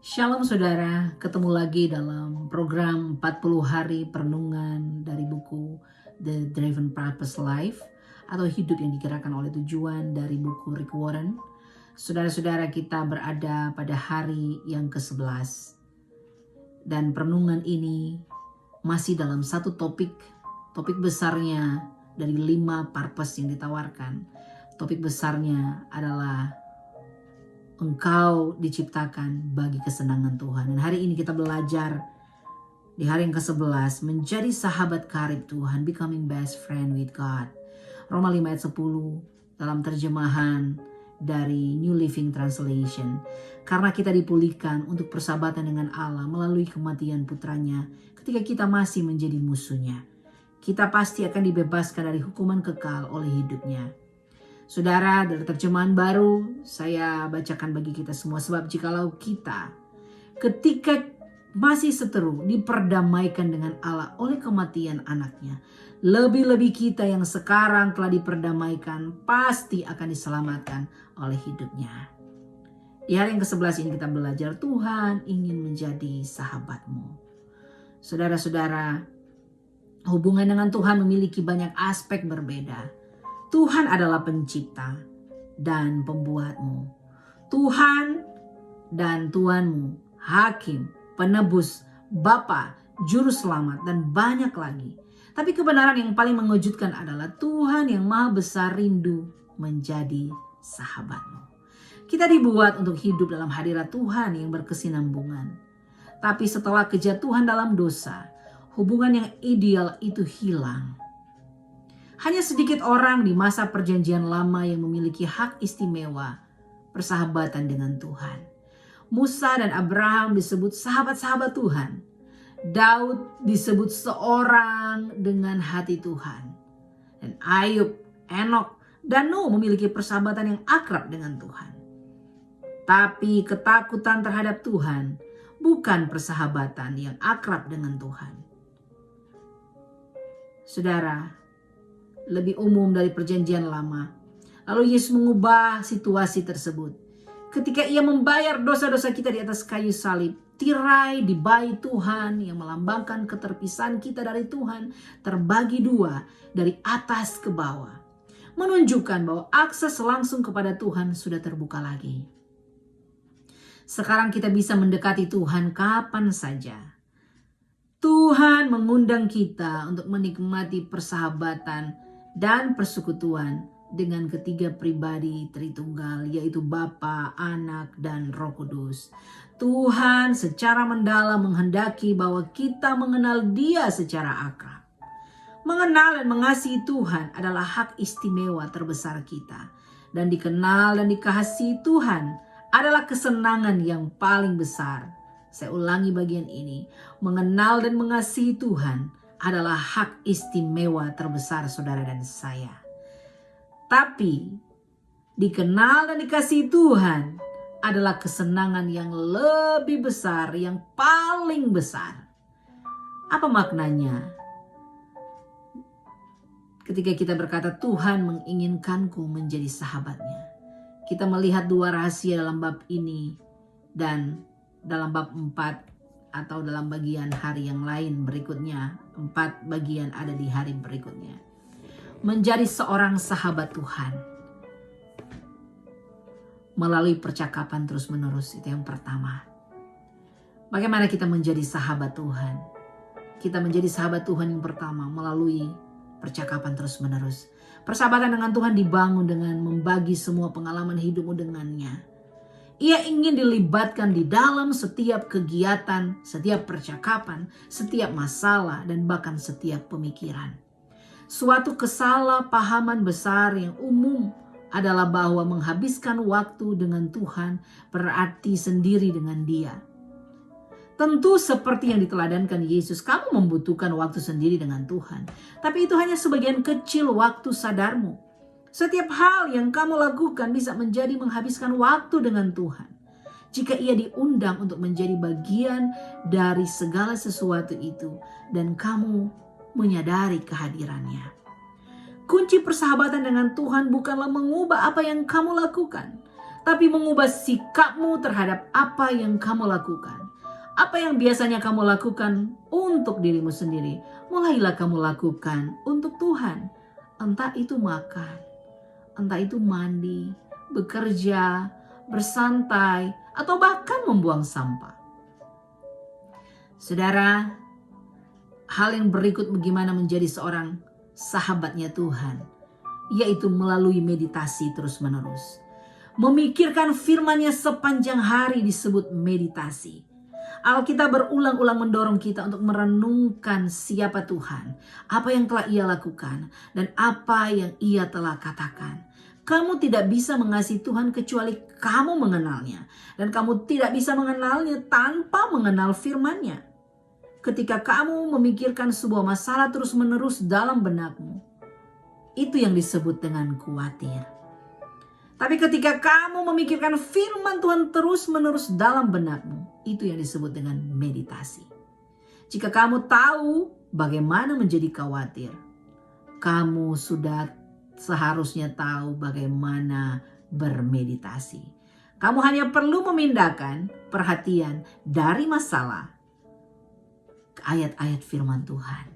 Shalom saudara, ketemu lagi dalam program 40 hari perenungan dari buku The Driven Purpose Life atau hidup yang digerakkan oleh tujuan dari buku Rick Warren. Saudara-saudara, kita berada pada hari yang ke-11 dan perenungan ini masih dalam satu topik besarnya dari 5 purpose yang ditawarkan. Topik besarnya adalah engkau diciptakan bagi kesenangan Tuhan. Dan hari ini kita belajar di hari yang ke-11 menjadi sahabat karib Tuhan, becoming best friend with God. Roma 5 ayat 10 dalam terjemahan dari New Living Translation. Karena kita dipulihkan untuk persahabatan dengan Allah melalui kematian putranya ketika kita masih menjadi musuhnya. Kita pasti akan dibebaskan dari hukuman kekal oleh hidupnya. Saudara, dari terjemahan baru saya bacakan bagi kita semua. Sebab jikalau kita ketika masih seteru diperdamaikan dengan Allah oleh kematian anaknya, lebih-lebih kita yang sekarang telah diperdamaikan pasti akan diselamatkan oleh hidupnya. Di hari yang ke-11 ini kita belajar Tuhan ingin menjadi sahabatmu. Saudara-saudara, hubungan dengan Tuhan memiliki banyak aspek berbeda. Tuhan adalah pencipta dan pembuatmu. Tuhan dan Tuhanmu, hakim, penebus, Bapa, juru selamat, dan banyak lagi. Tapi kebenaran yang paling mengejutkan adalah Tuhan yang maha besar rindu menjadi sahabatmu. Kita dibuat untuk hidup dalam hadirat Tuhan yang berkesinambungan. Tapi setelah kejatuhan dalam dosa, hubungan yang ideal itu hilang. Hanya sedikit orang di masa perjanjian lama yang memiliki hak istimewa persahabatan dengan Tuhan. Musa dan Abraham disebut sahabat-sahabat Tuhan. Daud disebut seorang dengan hati Tuhan. Dan Ayub, Enok, dan Nuh memiliki persahabatan yang akrab dengan Tuhan. Tapi ketakutan terhadap Tuhan bukan persahabatan yang akrab dengan Tuhan. Saudara, lebih umum dari perjanjian lama. Lalu Yesus mengubah situasi tersebut. Ketika ia membayar dosa-dosa kita di atas kayu salib, tirai di bayi Tuhan yang melambangkan keterpisahan kita dari Tuhan terbagi dua dari atas ke bawah. Menunjukkan bahwa akses langsung kepada Tuhan sudah terbuka lagi. Sekarang kita bisa mendekati Tuhan kapan saja. Tuhan mengundang kita untuk menikmati persahabatan dan persekutuan dengan ketiga pribadi Tritunggal, yaitu Bapa, Anak, dan Roh Kudus. Tuhan secara mendalam menghendaki bahwa kita mengenal Dia secara akrab. Mengenal dan mengasihi Tuhan adalah hak istimewa terbesar kita. Dan dikenal dan dikasihi Tuhan adalah kesenangan yang paling besar. Saya ulangi bagian ini. Mengenal dan mengasihi Tuhan adalah hak istimewa terbesar saudara dan saya. Tapi dikenal dan dikasihi Tuhan adalah kesenangan yang lebih besar, yang paling besar. Apa maknanya? Ketika kita berkata Tuhan menginginkanku menjadi sahabatnya. Kita melihat dua rahasia dalam bab ini dan dalam bab 4 atau dalam bagian hari yang lain berikutnya. 4 bagian ada di hari berikutnya. Menjadi seorang sahabat Tuhan melalui percakapan terus-menerus, itu yang pertama. Bagaimana kita menjadi sahabat Tuhan? Kita menjadi sahabat Tuhan yang pertama melalui percakapan terus-menerus. Persahabatan dengan Tuhan dibangun dengan membagi semua pengalaman hidupmu dengannya. Ia ingin dilibatkan di dalam setiap kegiatan, setiap percakapan, setiap masalah, dan bahkan setiap pemikiran. Suatu kesalahpahaman besar yang umum adalah bahwa menghabiskan waktu dengan Tuhan berarti sendiri dengan Dia. Tentu seperti yang diteladankan Yesus, kamu membutuhkan waktu sendiri dengan Tuhan. Tapi itu hanya sebagian kecil waktu sadarmu. Setiap hal yang kamu lakukan bisa menjadi menghabiskan waktu dengan Tuhan. Jika ia diundang untuk menjadi bagian dari segala sesuatu itu dan kamu menyadari kehadirannya. Kunci persahabatan dengan Tuhan bukanlah mengubah apa yang kamu lakukan, tapi mengubah sikapmu terhadap apa yang kamu lakukan. Apa yang biasanya kamu lakukan untuk dirimu sendiri, mulailah kamu lakukan untuk Tuhan. Entah itu makan, entah itu mandi, bekerja, bersantai, atau bahkan membuang sampah. Saudara, hal yang berikut bagaimana menjadi seorang sahabatnya Tuhan, yaitu melalui meditasi terus-menerus. Memikirkan firman-Nya sepanjang hari disebut meditasi. Alkitab berulang-ulang mendorong kita untuk merenungkan siapa Tuhan, apa yang telah Ia lakukan, dan apa yang Ia telah katakan. Kamu tidak bisa mengasihi Tuhan kecuali kamu mengenalnya. Dan kamu tidak bisa mengenalnya tanpa mengenal firman-Nya. Ketika kamu memikirkan sebuah masalah terus-menerus dalam benakmu, itu yang disebut dengan khawatir. Tapi ketika kamu memikirkan firman Tuhan terus-menerus dalam benakmu, itu yang disebut dengan meditasi. Jika kamu tahu bagaimana menjadi khawatir, kamu sudah seharusnya tahu bagaimana bermeditasi. Kamu hanya perlu memindahkan perhatian dari masalah ke ayat-ayat firman Tuhan.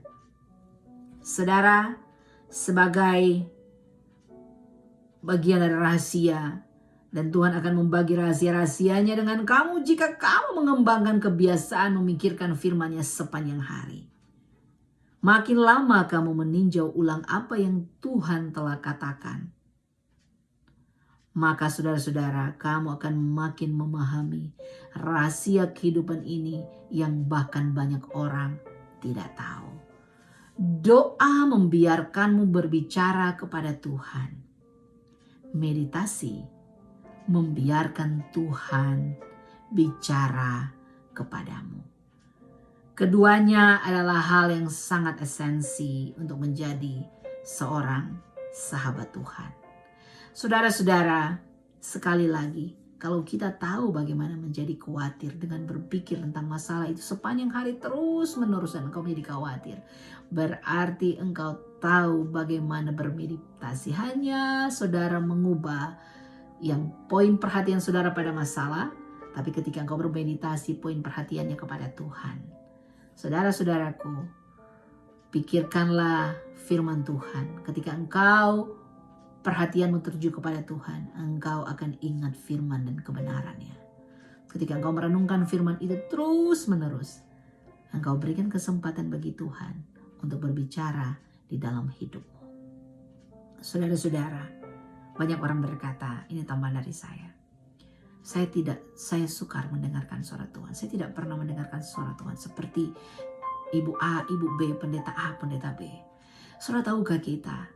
Saudara, sebagai bagian dari rahasia, dan Tuhan akan membagi rahasia-rahasianya dengan kamu jika kamu mengembangkan kebiasaan memikirkan firman-Nya sepanjang hari. Makin lama kamu meninjau ulang apa yang Tuhan telah katakan, maka saudara-saudara, kamu akan makin memahami rahasia kehidupan ini yang bahkan banyak orang tidak tahu. Doa membiarkanmu berbicara kepada Tuhan. Meditasi membiarkan Tuhan bicara kepadamu. Keduanya adalah hal yang sangat esensi untuk menjadi seorang sahabat Tuhan. Saudara-saudara, sekali lagi, kalau kita tahu bagaimana menjadi khawatir dengan berpikir tentang masalah itu sepanjang hari terus-menerus dan engkau menjadi khawatir, berarti engkau tahu bagaimana bermeditasi. Hanya saudara mengubah yang poin perhatian saudara pada masalah, tapi ketika engkau bermeditasi, poin perhatiannya kepada Tuhan. Saudara-saudaraku, pikirkanlah firman Tuhan. Ketika engkau perhatianmu tertuju kepada Tuhan, engkau akan ingat firman dan kebenarannya. Ketika engkau merenungkan firman itu terus-menerus, engkau berikan kesempatan bagi Tuhan untuk berbicara di dalam hidupmu. Saudara-saudara, banyak orang berkata, ini tambahan dari saya. Saya sukar mendengarkan suara Tuhan. Saya tidak pernah mendengarkan suara Tuhan seperti Ibu A, Ibu B, pendeta A, pendeta B. Saudara, tahukah kita,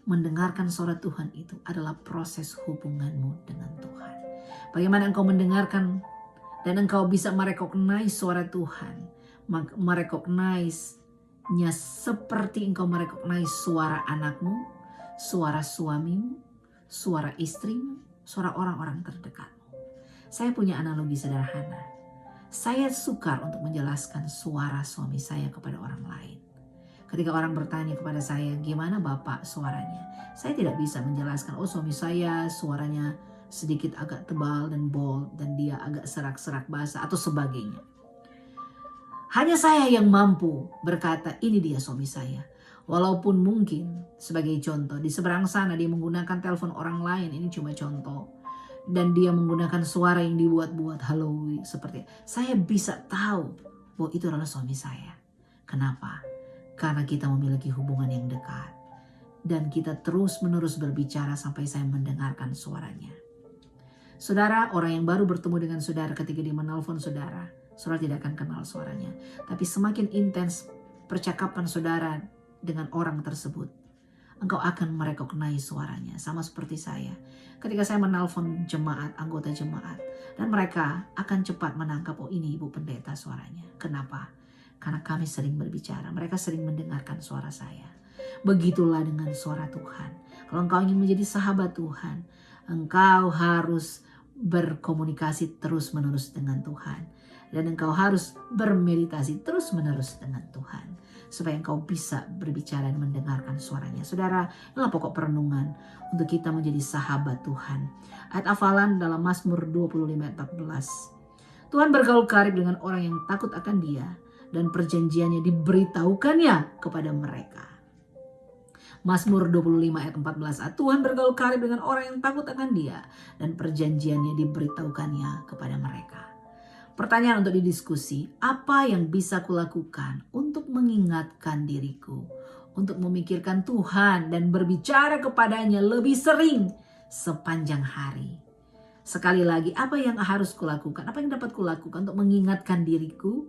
mendengarkan suara Tuhan itu adalah proses hubunganmu dengan Tuhan. Bagaimana engkau mendengarkan dan engkau bisa merecognize suara Tuhan. Merecognize-nya seperti engkau merecognize suara anakmu, suara suamimu, suara istrimu, suara orang-orang terdekatmu. Saya punya analogi sederhana. Saya sukar untuk menjelaskan suara suami saya kepada orang lain. Ketika orang bertanya kepada saya, gimana Bapak suaranya? Saya tidak bisa menjelaskan, oh suami saya suaranya sedikit agak tebal dan bold, dan dia agak serak-serak bahasa atau sebagainya. Hanya saya yang mampu berkata, ini dia suami saya. Walaupun mungkin sebagai contoh, di seberang sana dia menggunakan telepon orang lain, ini cuma contoh. Dan dia menggunakan suara yang dibuat-buat, halo seperti itu. Saya bisa tahu bahwa itu adalah suami saya. Kenapa? Karena kita memiliki hubungan yang dekat. Dan kita terus-menerus berbicara sampai saya mendengarkan suaranya. Saudara, orang yang baru bertemu dengan saudara ketika dia menelpon saudara, saudara tidak akan kenal suaranya. Tapi semakin intens percakapan saudara dengan orang tersebut, engkau akan merecognize suaranya. Sama seperti saya. Ketika saya menelpon jemaat, anggota jemaat, dan mereka akan cepat menangkap, oh ini ibu pendeta suaranya. Kenapa? Karena kami sering berbicara, mereka sering mendengarkan suara saya. Begitulah dengan suara Tuhan. Kalau engkau ingin menjadi sahabat Tuhan, engkau harus berkomunikasi terus-menerus dengan Tuhan. Dan engkau harus bermeditasi terus-menerus dengan Tuhan. supaya Engkau bisa berbicara dan mendengarkan suaranya. Saudara, inilah pokok perenungan untuk kita menjadi sahabat Tuhan. Ayat hafalan dalam Mazmur 25 ayat 14. Tuhan bergaul karib dengan orang yang takut akan Dia, dan perjanjiannya diberitahukannya kepada mereka. Mazmur 25 ayat 14. Tuhan bergaul karib dengan orang yang takut akan Dia, dan perjanjiannya diberitahukannya kepada mereka. Pertanyaan untuk didiskusi, apa yang bisa kulakukan untuk mengingatkan diriku, untuk memikirkan Tuhan dan berbicara kepadanya lebih sering sepanjang hari? Sekali lagi, apa yang harus kulakukan? Apa yang dapat kulakukan untuk mengingatkan diriku?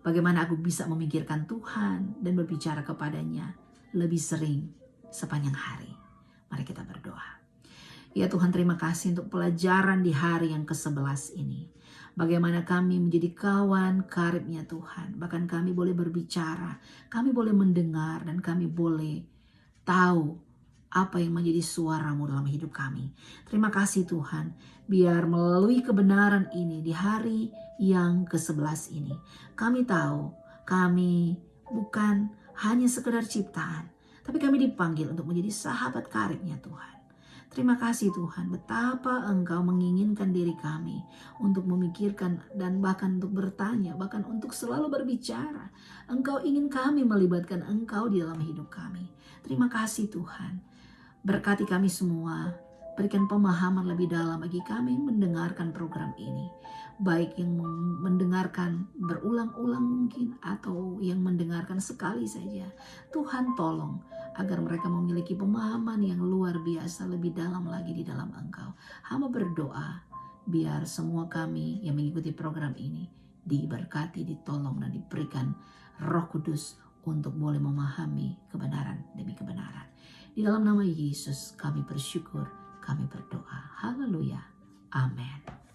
Bagaimana aku bisa memikirkan Tuhan dan berbicara kepadanya lebih sering sepanjang hari? Mari kita berdoa. Ya Tuhan, terima kasih untuk pelajaran di hari yang ke-11 ini. Bagaimana kami menjadi kawan karibnya Tuhan. Bahkan kami boleh berbicara, kami boleh mendengar, dan kami boleh tahu apa yang menjadi suara-Mu dalam hidup kami. Terima kasih Tuhan, biar melalui kebenaran ini di hari yang ke-11 ini, kami tahu kami bukan hanya sekedar ciptaan, tapi kami dipanggil untuk menjadi sahabat karibnya Tuhan. Terima kasih Tuhan, betapa Engkau menginginkan diri kami untuk memikirkan dan bahkan untuk bertanya, bahkan untuk selalu berbicara. Engkau ingin kami melibatkan Engkau di dalam hidup kami. Terima kasih Tuhan. Berkati kami semua, berikan pemahaman lebih dalam bagi kami mendengarkan program ini. Baik yang mendengarkan berulang-ulang mungkin, atau yang mendengarkan sekali saja. Tuhan tolong agar mereka memiliki pemahaman yang luar biasa lebih dalam lagi di dalam Engkau. Hamba berdoa biar semua kami yang mengikuti program ini diberkati, ditolong, dan diberikan Roh Kudus untuk boleh memahami kebenaran demi kebenaran. Di dalam nama Yesus kami bersyukur, kami berdoa. Haleluya. Amin.